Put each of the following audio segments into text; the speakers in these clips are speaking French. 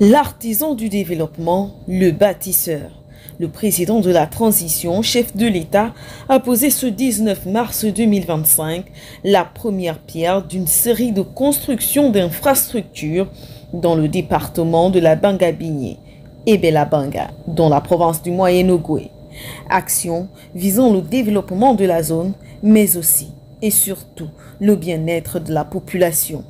L'artisan du développement, le bâtisseur. Le président de la transition, chef de l'État, a posé ce 19 mars 2025 la première pierre d'une série de constructions d'infrastructures dans le département de la Banga-Bigné et Bela-Banga, dans la province du Moyen-Ogooué. Action visant le développement de la zone, mais aussi et surtout le bien-être de la population.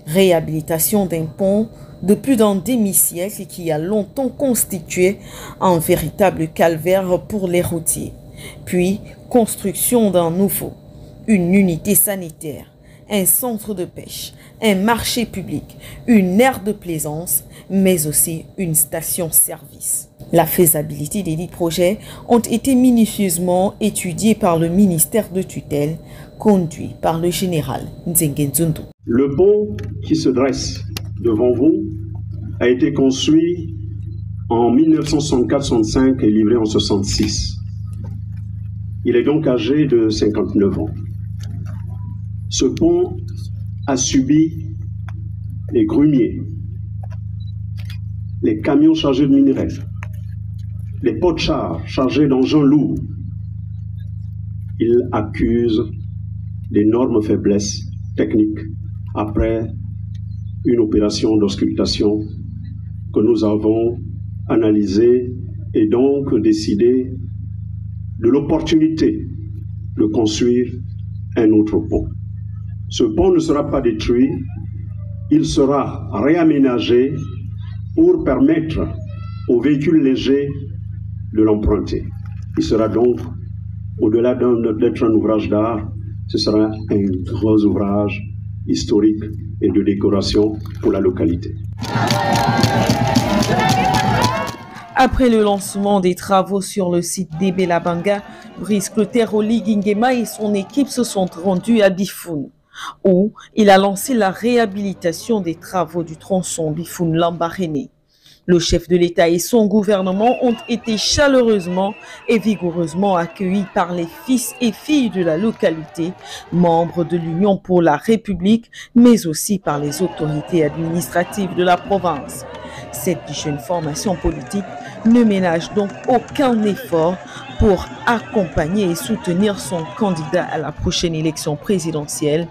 Réhabilitation d'un pont de plus d'un demi-siècle qui a longtemps constitué un véritable calvaire pour les routiers. Puis, construction d'un nouveau, une unité sanitaire, un centre de pêche, un marché public, une aire de plaisance, mais aussi une station-service. La faisabilité des dix projets ont été minutieusement étudiés par le ministère de tutelle, conduit par le général Nzengue Nzundu. Le pont qui se dresse devant vous a été construit en 1964-65 et livré en 1966. Il est donc âgé de 59 ans. Ce pont a subi les grumiers, les camions chargés de minerais, les pots-chars chargés d'engins lourds. Il accuse d'énormes faiblesses techniques après une opération d'auscultation que nous avons analysée et donc décidé de l'opportunité de construire un autre pont. Ce pont ne sera pas détruit, il sera réaménagé pour permettre aux véhicules légers de l'emprunter. Il sera donc, au-delà d'être un ouvrage d'art, ce sera un gros ouvrage historique et de décoration pour la localité. Après le lancement des travaux sur le site d'Ebela-Banga, Brice Clotaire-Oli Guinguema et son équipe se sont rendus à Bifoun, où il a lancé la réhabilitation des travaux du tronçon Bifoun-Lambaréné. Le chef de l'État et son gouvernement ont été chaleureusement et vigoureusement accueillis par les fils et filles de la localité, membres de l'Union pour la République, mais aussi par les autorités administratives de la province. Cette jeune formation politique ne ménage donc aucun effort pour accompagner et soutenir son candidat à la prochaine élection présidentielle,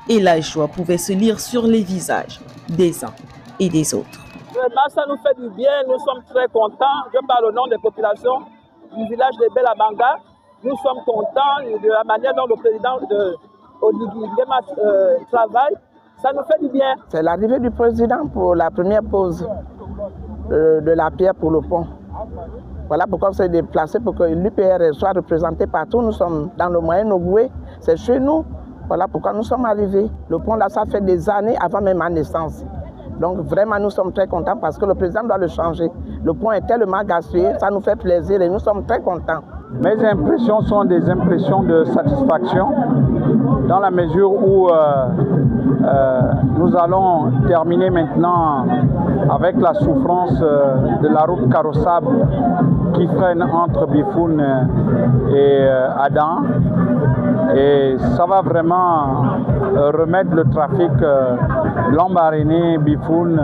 et la joie pouvait se lire sur les visages des uns et des autres. Vraiment, ça nous fait du bien, nous sommes très contents. Je parle au nom des populations du village de Bela-Banga. Nous sommes contents de la manière dont le président Oligui Nguema travaille. Ça nous fait du bien. C'est l'arrivée du président pour la première pause de la pierre pour le pont. Voilà pourquoi on s'est déplacé pour que l'UPR soit représenté partout. Nous sommes dans le Moyen-Ogooué, c'est chez nous. Voilà pourquoi nous sommes arrivés. Le pont là, ça fait des années avant même ma naissance. Donc vraiment, nous sommes très contents parce que le président doit le changer. Le pont est tellement gaspillé, ça nous fait plaisir et nous sommes très contents. Mes impressions sont des impressions de satisfaction dans la mesure où nous allons terminer maintenant avec la souffrance de la route carrossable qui freine entre Bifoun et Adam. Et ça va vraiment remettre le trafic Lambaréné-Bifoun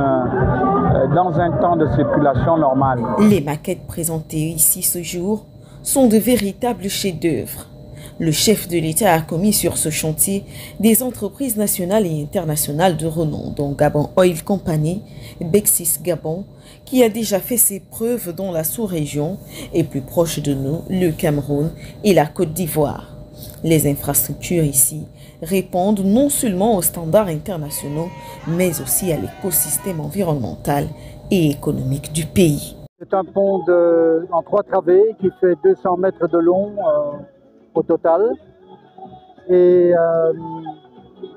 dans un temps de circulation normal. Les maquettes présentées ici ce jour sont de véritables chefs-d'œuvre. Le chef de l'État a commis sur ce chantier des entreprises nationales et internationales de renom, dont Gabon Oil Company, Bexis Gabon, qui a déjà fait ses preuves dans la sous-région et plus proche de nous, le Cameroun et la Côte d'Ivoire. Les infrastructures ici répondent non seulement aux standards internationaux, mais aussi à l'écosystème environnemental et économique du pays. C'est un pont en 3 travées qui fait 200 mètres de long au total et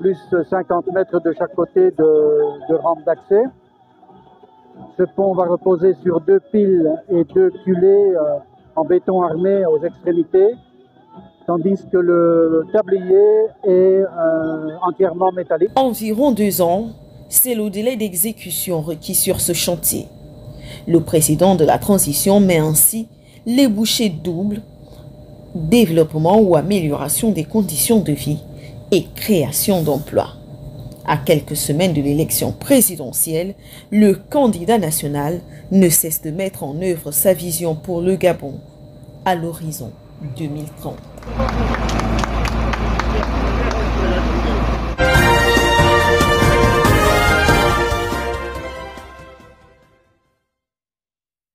plus 50 mètres de chaque côté de rampe d'accès. Ce pont va reposer sur 2 piles et 2 culées en béton armé aux extrémités, tandis que le tablier est entièrement métallique. Environ 2 ans, c'est le délai d'exécution requis sur ce chantier. Le président de la transition met ainsi les bouchées doubles, développement ou amélioration des conditions de vie et création d'emplois. À quelques semaines de l'élection présidentielle, le candidat national ne cesse de mettre en œuvre sa vision pour le Gabon à l'horizon 2030.